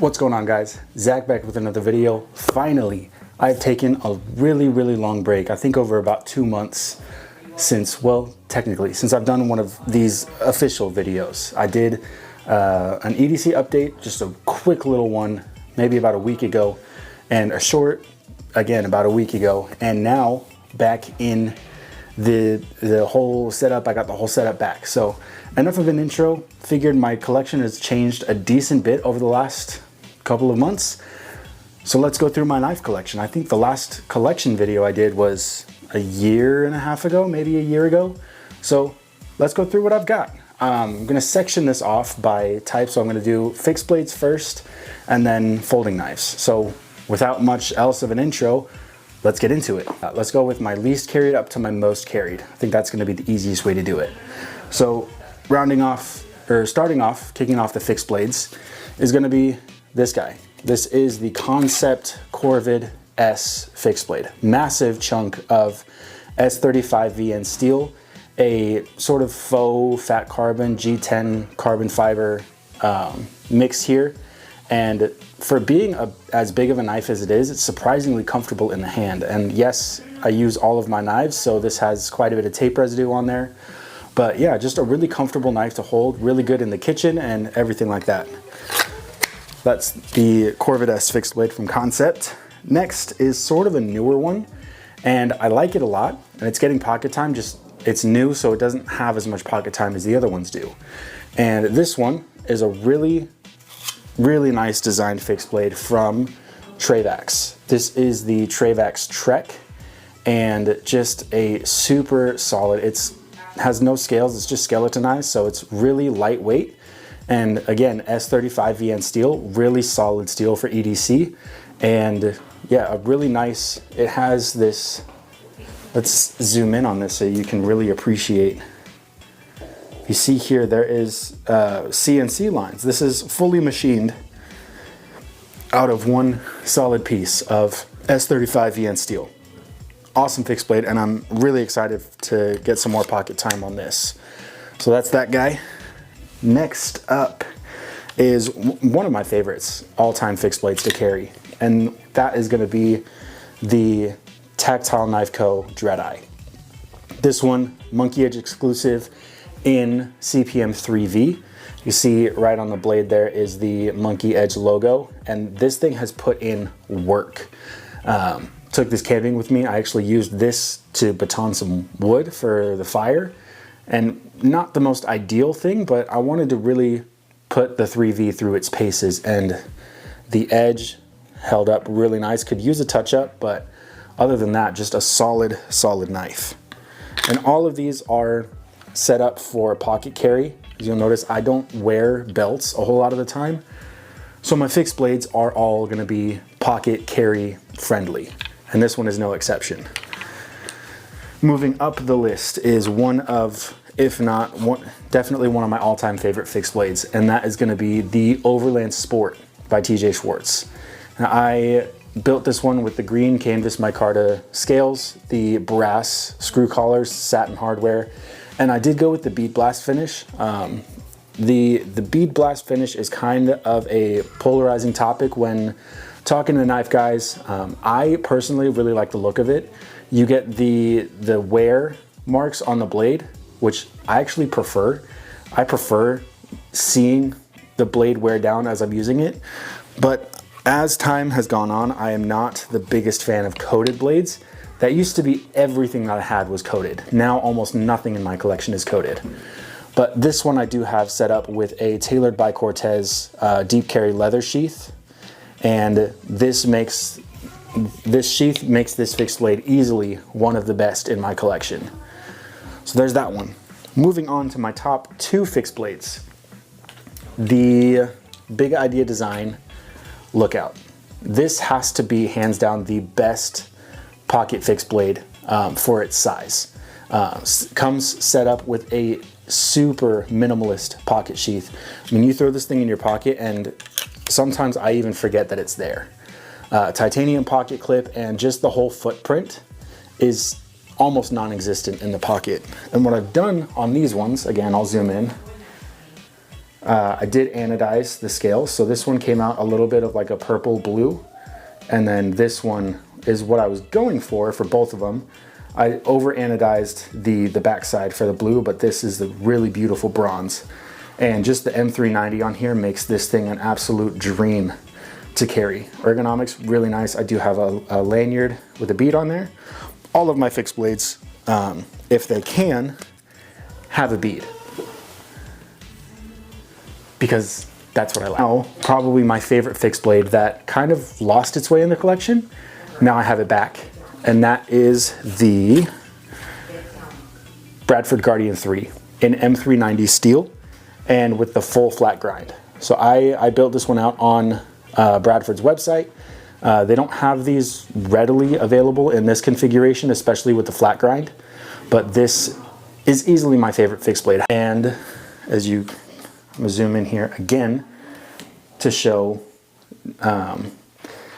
What's going on, guys? Zach back with another video. Finally, I've taken a really long break. I think over about 2 months since, well, technically, since I've done one of these official videos. I did an EDC update, just a quick little one, maybe about a week ago, and a short, again, about a week ago. And now, back in the whole setup, I got the whole setup back. So enough of an intro. Figured my collection has changed a decent bit over the last couple of months. So let's go through my knife collection. I think the last collection video I did was a year and a half ago, maybe a year ago. So let's go through what I've got. I'm gonna section this off by type. So I'm gonna do fixed blades first and then folding knives. So without much else of an intro, let's get into it. Let's go with my least carried up to my most carried. I think that's gonna be the easiest way to do it. So rounding off, or starting off, kicking off the fixed blades is gonna be this guy. This is the Concept Corvid S fixed blade. Massive chunk of S35 VN steel, a sort of faux fat carbon G10 carbon fiber mix here. And for being as big of a knife as it is, it's surprisingly comfortable in the hand. And yes, I use all of my knives, so this has quite a bit of tape residue on there. But yeah, just a really comfortable knife to hold, really good in the kitchen and everything like that. That's the Corvid S fixed blade from Concept. Next is sort of a newer one, and I like it a lot, and it's getting pocket time. Just it's new, so it doesn't have as much pocket time as the other ones do. And this one is a really nice designed fixed blade from Chavez. This is the Chavez Trek, and just a super solid, has no scales, it's just skeletonized, so it's really lightweight. And again, S35 VN steel, really solid steel for EDC. And yeah, a really nice, it has this, let's zoom in on this so you can really appreciate. You see here, there is CNC lines. This is fully machined out of one solid piece of S35 VN steel. Awesome fixed blade, and I'm really excited to get some more pocket time on this. So that's that guy. Next up is one of my favorites, all-time fixed blades to carry, and that is gonna be the Tactile Knife Co. Dread-Eye. This one, Monkey Edge exclusive in CPM 3V. You see right on the blade there is the Monkey Edge logo, and this thing has put in work. Took this camping with me. I actually used this to baton some wood for the fire, and not the most ideal thing, but I wanted to really put the 3V through its paces, and the edge held up really nice. Could use a touch up, but other than that, just a solid knife. And all of these are set up for pocket carry. As you'll notice, I don't wear belts a whole lot of the time, so my fixed blades are all gonna be pocket carry friendly, and this one is no exception. Moving up the list is one of, if not one, definitely one of my all-time favorite fixed blades, and that is gonna be the Overland Sport by TJ Schwartz. Now, I built this one with the green canvas micarta scales, the brass screw collars, satin hardware, and I did go with the bead blast finish. The bead blast finish is kind of a polarizing topic when talking to knife guys. I personally really like the look of it. You get the wear marks on the blade, which I actually prefer. I prefer seeing the blade wear down as I'm using it. But as time has gone on, I am not the biggest fan of coated blades. That used to be everything that I had was coated. Now almost nothing in my collection is coated. But this one I do have set up with a Tailored by Cortez deep carry leather sheath. And this sheath makes this fixed blade easily one of the best in my collection. So there's that one. Moving on to my top two fixed blades. The Big Idea Design Lookout. This has to be hands down the best pocket fixed blade for its size. Comes set up with a super minimalist pocket sheath. I mean, you throw this thing in your pocket and sometimes I even forget that it's there. Titanium pocket clip, and just the whole footprint is almost non-existent in the pocket. And what I've done on these ones, again, I'll zoom in, I did anodize the scales. So this one came out a little bit of like a purple blue. And then this one is what I was going for both of them. I over anodized the backside for the blue, but this is the really beautiful bronze. And just the M390 on here makes this thing an absolute dream to carry. Ergonomics, really nice. I do have a lanyard with a bead on there. All of my fixed blades, if they can, have a bead, because that's what I like. Now, probably my favorite fixed blade that kind of lost its way in the collection. Now I have it back, and that is the Bradford Guardian 3 in M390 steel and with the full flat grind. So I built this one out on Bradford's website. They don't have these readily available in this configuration, especially with the flat grind, but this is easily my favorite fixed blade. And as I'm gonna zoom in here again to show, I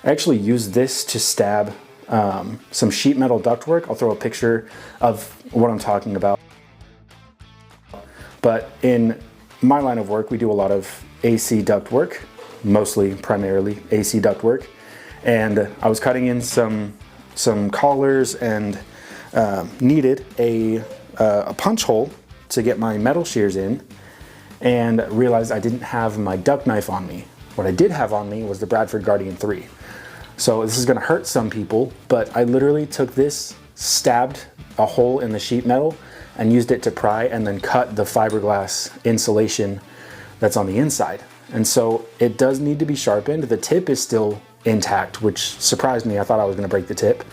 actually use this to stab some sheet metal ductwork. I'll throw a picture of what I'm talking about. But in my line of work, we do a lot of AC ductwork, primarily AC ductwork. And I was cutting in some collars and needed a punch hole to get my metal shears in, and realized I didn't have my duct knife on me. What I did have on me was the Bradford Guardian 3. So this is gonna hurt some people, but I literally took this, stabbed a hole in the sheet metal and used it to pry, and then cut the fiberglass insulation that's on the inside. And so it does need to be sharpened. The tip is still intact, which surprised me. I thought I was gonna break the tip.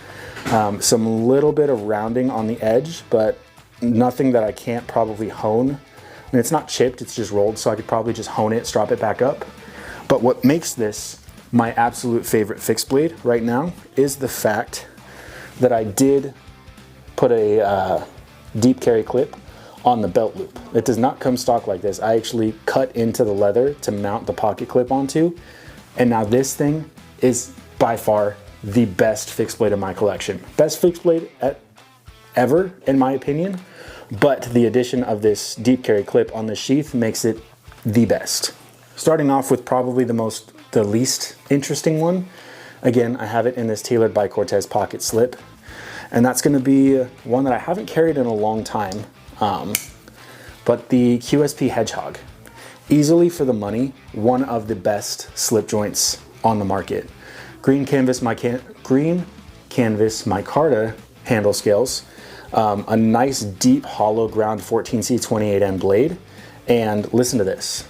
Some little bit of rounding on the edge, but nothing that I can't probably hone. I mean, it's not chipped, it's just rolled, so I could probably just hone it, strop it back up. But what makes this my absolute favorite fixed blade right now is the fact that I did put a deep carry clip on the belt loop. It does not come stock like this. I actually cut into the leather to mount the pocket clip onto, and now this thing is by far the best fixed blade in my collection. Best fixed blade ever, in my opinion, but the addition of this deep carry clip on the sheath makes it the best. Starting off with probably the least interesting one. Again, I have it in this Tailored by Cortez pocket slip, and that's gonna be one that I haven't carried in a long time, but the QSP Hedgehog. Easily for the money, one of the best slip joints on the market. Green canvas micarta handle scales, a nice deep hollow ground 14C28N blade, and listen to this.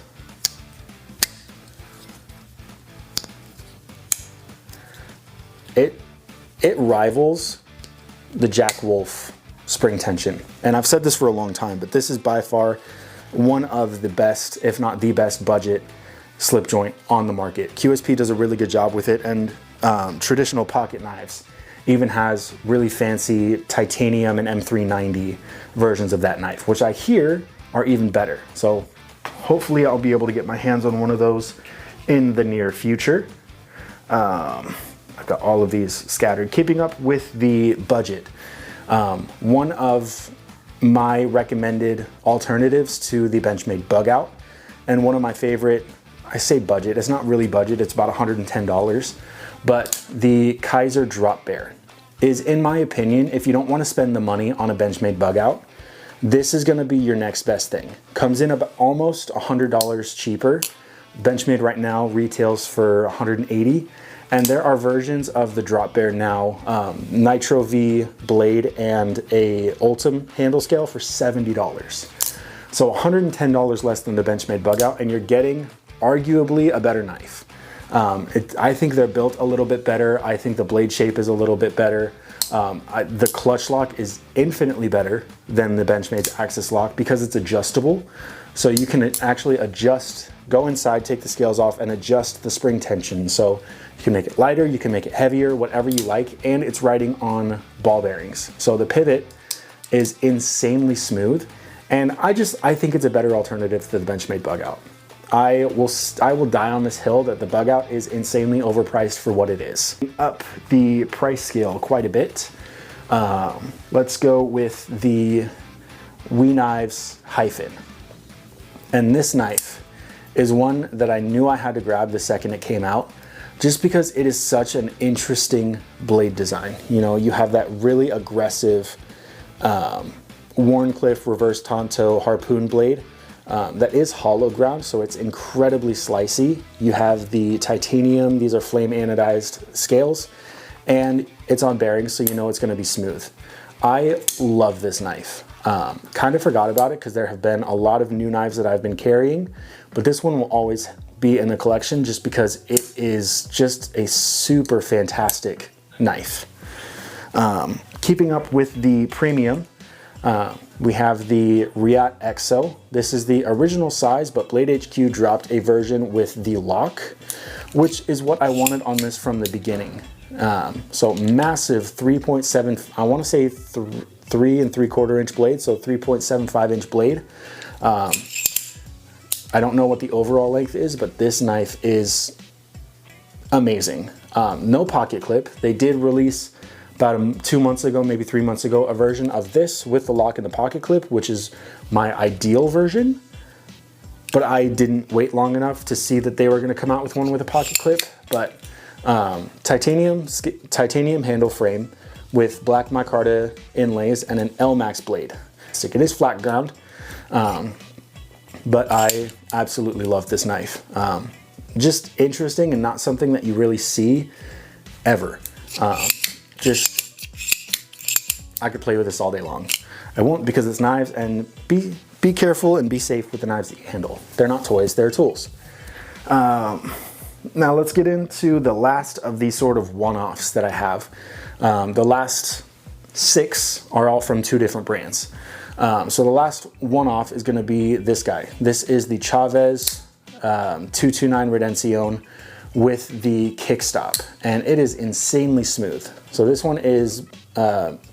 It rivals the Jack Wolf spring tension. And I've said this for a long time, but this is by far one of the best, if not the best, budget slip joint on the market. QSP does a really good job with it, and Traditional Pocket Knives even has really fancy titanium and M390 versions of that knife, which I hear are even better. So hopefully I'll be able to get my hands on one of those in the near future. I've got all of these scattered, keeping up with the budget. One of my recommended alternatives to the Benchmade bug out, and one of my favorite, I say budget, it's not really budget, it's about $110, but the Kaiser Drop Bear is, in my opinion, if you don't want to spend the money on a Benchmade bug out, this is going to be your next best thing. Comes in about almost $100 cheaper. Benchmade right now retails for $180, and there are versions of the Drop Bear now, Nitro V blade and a Ultim handle scale for $70. So $110 less than the Benchmade bug out, and you're getting arguably a better knife. I think they're built a little bit better. I think the blade shape is a little bit better. The clutch lock is infinitely better than the Benchmade's Axis lock because it's adjustable. So you can actually adjust, go inside, take the scales off, and adjust the spring tension. So you can make it lighter, you can make it heavier, whatever you like, and it's riding on ball bearings. So the pivot is insanely smooth, and I think it's a better alternative to the Benchmade bug out. I will die on this hill that the bug out is insanely overpriced for what it is. Up the price scale quite a bit. Let's go with the We Knives Hyphen. And this knife is one that I knew I had to grab the second it came out, just because it is such an interesting blade design. You know, you have that really aggressive Wharncliffe reverse Tonto harpoon blade that is hollow ground, so it's incredibly slicey. You have the titanium, these are flame anodized scales, and it's on bearings, so you know it's gonna be smooth. I love this knife. Kind of forgot about it because there have been a lot of new knives that I've been carrying, but this one will always be in the collection just because it is just a super fantastic knife. Keeping up with the premium, we have the Redion XO. This is the original size, but Blade HQ dropped a version with the lock, which is what I wanted on this from the beginning. So massive 3.7, I want to say 3 3/4 inch blade, so 3.75 inch blade. I don't know what the overall length is, but this knife is amazing. No pocket clip. They did release about 2 months ago, maybe 3 months ago, a version of this with the lock and the pocket clip, which is my ideal version. But I didn't wait long enough to see that they were going to come out with one with a pocket clip. But titanium handle frame with black micarta inlays and an L-Max blade. It is flat ground, but I absolutely love this knife. Just interesting and not something that you really see ever. I could play with this all day long. I won't because it's knives, and be careful and be safe with the knives that you handle. They're not toys, they're tools. Now let's get into the last of these sort of one-offs that I have. The last 6 are all from 2 different brands. So the last one-off is gonna be this guy. This is the Chavez 229 Redion with the kickstop, and it is insanely smooth. So this one is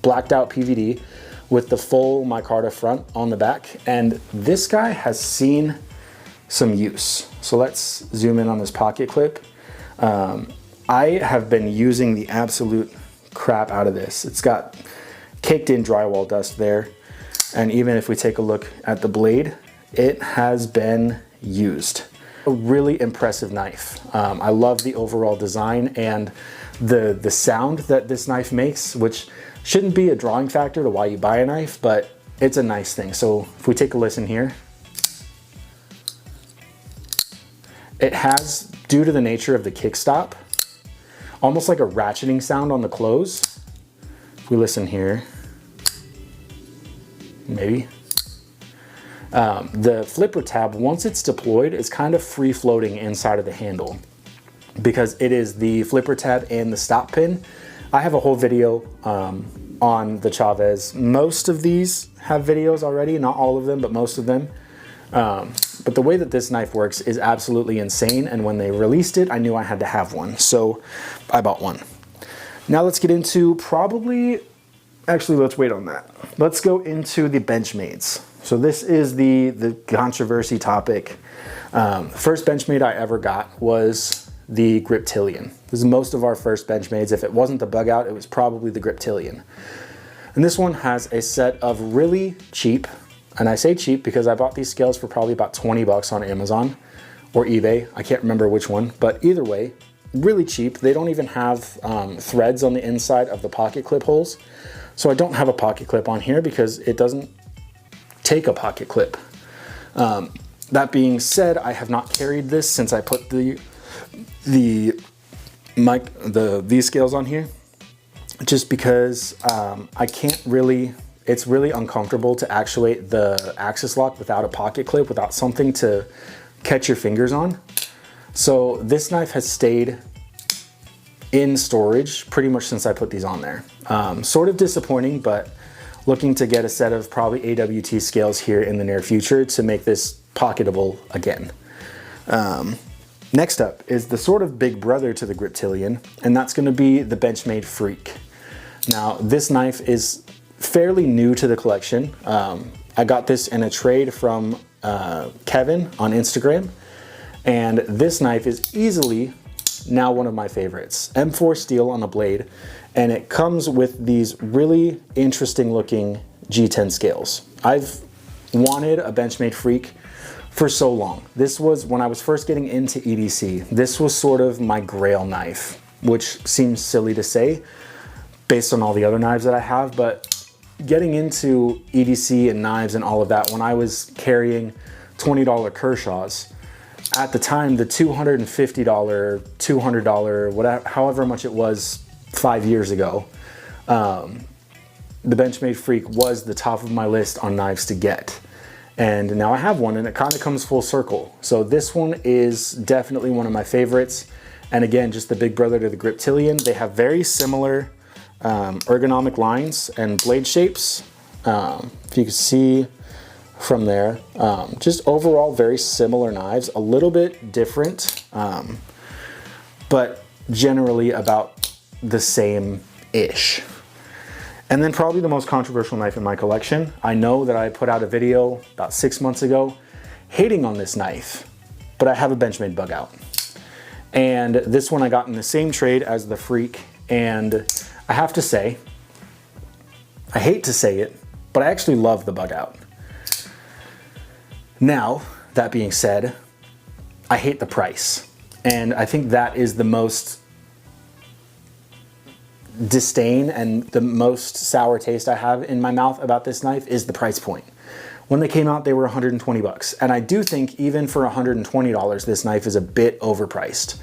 blacked out PVD with the full micarta front on the back, and this guy has seen some use. So let's zoom in on this pocket clip. I have been using the absolute crap out of this. It's got caked in drywall dust there, and even if we take a look at the blade, it has been used. A really impressive knife. I love the overall design and the sound that this knife makes, which shouldn't be a drawing factor to why you buy a knife, but it's a nice thing. So if we take a listen here, it has, due to the nature of the kickstop, almost like a ratcheting sound on the close. If we listen here, maybe. The flipper tab, once it's deployed, is kind of free floating inside of the handle because it is the flipper tab and the stop pin. I have a whole video on the Chavez. Most of these have videos already, not all of them, but most of them. But the way that this knife works is absolutely insane, and when they released it, I knew I had to have one, so I bought one. Now let's get into actually let's wait on that. Let's go into the Benchmades. So this is the controversy topic. First Benchmade I ever got was the Griptilian. This is most of our first Benchmades. If it wasn't the bug out, it was probably the Griptilian. And this one has a set of really cheap, and I say cheap because I bought these scales for probably about 20 bucks on Amazon or eBay. I can't remember which one, but either way, really cheap. They don't even have threads on the inside of the pocket clip holes. So I don't have a pocket clip on here because it doesn't take a pocket clip. That being said, I have not carried this since I put these scales on here, just because I can't really, it's really uncomfortable to actuate the axis lock without a pocket clip, without something to catch your fingers on. So this knife has stayed in storage pretty much since I put these on there. Sort of disappointing, but looking to get a set of probably AWT scales here in the near future to make this pocketable again. Next up is the sort of big brother to the Griptilian, and that's going to be the Benchmade Freak. Now this knife is fairly new to the collection. I got this in a trade from Kevin on Instagram, and this knife is easily now one of my favorites. M4 steel on the blade, and it comes with these really interesting looking G10 scales. I've wanted a Benchmade Freak for so long. This was when I was first getting into EDC. This was sort of my grail knife, which seems silly to say based on all the other knives that I have, but getting into EDC and knives and all of that, when I was carrying $20 Kershaws, at the time, the $250, $200, whatever, however much it was 5 years ago, the Benchmade Freak was the top of my list on knives to get. And now I have one, and it kind of comes full circle. So this one is definitely one of my favorites. And again, just the big brother to the Griptilian. They have very similar ergonomic lines and blade shapes. If you can see from there, just overall very similar knives, a little bit different, but generally about the same-ish. And then probably the most controversial knife in my collection. I know that I put out a video about 6 months ago hating on this knife, but I have a Benchmade bug out. And this one I got in the same trade as the Freak, and I have to say, I hate to say it, but I actually love the bug out. Now, that being said, I hate the price. And I think that is the most disdain and the most sour taste I have in my mouth about this knife is the price point. When they came out, they were 120 bucks. And I do think even for $120, this knife is a bit overpriced.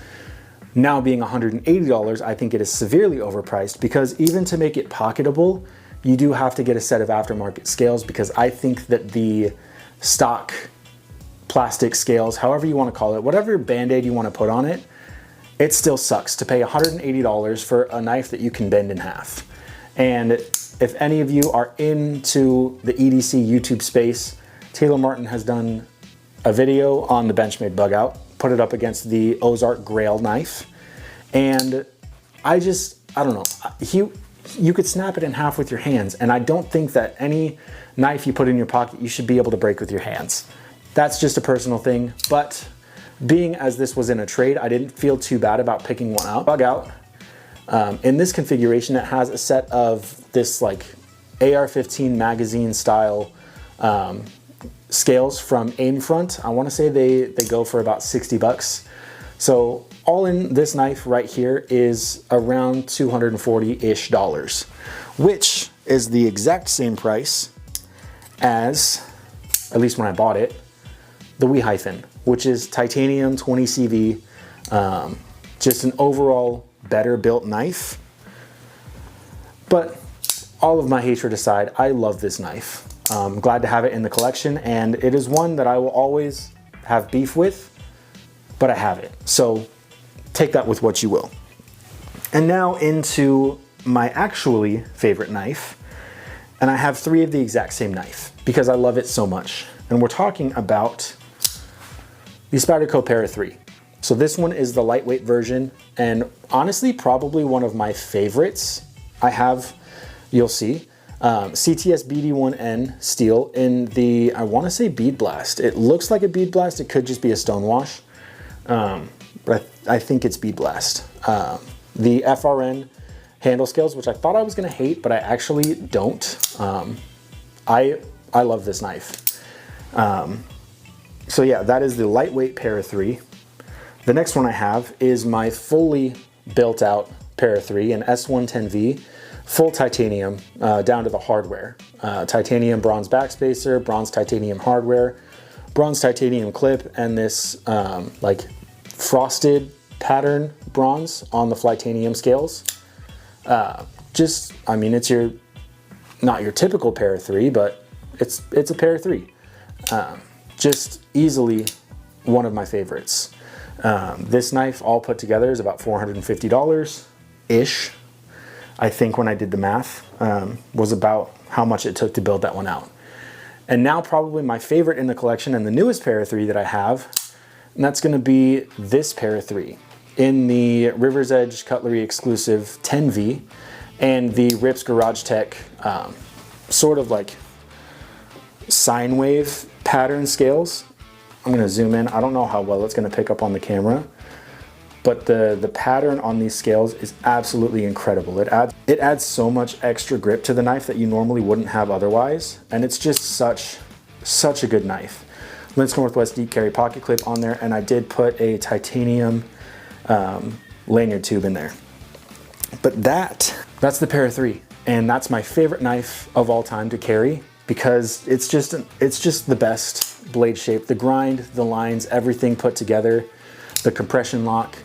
Now being $180, I think it is severely overpriced, because even to make it pocketable, you do have to get a set of aftermarket scales, because I think that the stock plastic scales, however you want to call it, whatever Band-Aid you want to put on it, it still sucks to pay $180 for a knife that you can bend in half. And if any of you are into the EDC YouTube space, Taylor Martin has done a video on the Benchmade bug out, put it up against the Ozark Grail knife. And I don't know, you could snap it in half with your hands, and I don't think that any knife you put in your pocket you should be able to break with your hands. That's just a personal thing, but being as this was in a trade, I didn't feel too bad about picking one out. Bug out. In this configuration, it has a set of this like AR-15 magazine style scales from Aimfront. I want to say they go for about 60 bucks. So all in, this knife right here is around $240-ish, which is the exact same price as, at least when I bought it, the Wehyphen, which is titanium 20 CV, just an overall better built knife. But all of my hatred aside, I love this knife. I'm glad to have it in the collection, and it is one that I will always have beef with, but I have it. So take that with what you will. And now into my actually favorite knife. And I have 3 of the exact same knife because I love it so much. And we're talking about the Spyderco Para 3. So this one is the lightweight version, and honestly, probably one of my favorites. I have, you'll see, CTS BD1N steel in the, I want to say bead blast. It looks like a bead blast. It could just be a stonewash, but I think it's bead blast. The FRN handle scales, which I thought I was going to hate, but I actually don't. I love this knife. So yeah, that is the lightweight Para 3. The next one I have is my fully built out Para 3, an S110V, full titanium, down to the hardware. Titanium bronze backspacer, bronze titanium hardware, bronze titanium clip, and this like frosted pattern bronze on the Flytanium scales. Just, I mean, it's not your typical Para 3, but it's a Para 3. Just easily one of my favorites. This knife all put together is about $450-ish. I think when I did the math, was about how much it took to build that one out. And now probably my favorite in the collection and the newest Para 3 that I have, and that's gonna be this Para 3 in the River's Edge Cutlery exclusive 10V and the Rips Garage Tech sort of like sine wave pattern scales. I'm gonna zoom in. I don't know how well it's gonna pick up on the camera, but the pattern on these scales is absolutely incredible. It adds so much extra grip to the knife that you normally wouldn't have otherwise, and it's just such a good knife. Links Northwest deep carry pocket clip on there, and I did put a titanium lanyard tube in there. But that's the Para 3, and that's my favorite knife of all time to carry because it's just the best blade shape. The grind, the lines, everything put together, the compression lock,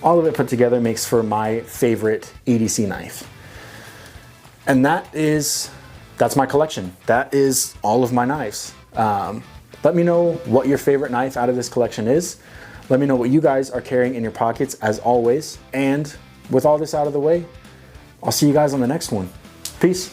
all of it put together makes for my favorite EDC knife. And that's my collection. That is all of my knives. Let me know what your favorite knife out of this collection is. Let me know what you guys are carrying in your pockets as always. And with all this out of the way, I'll see you guys on the next one. Peace.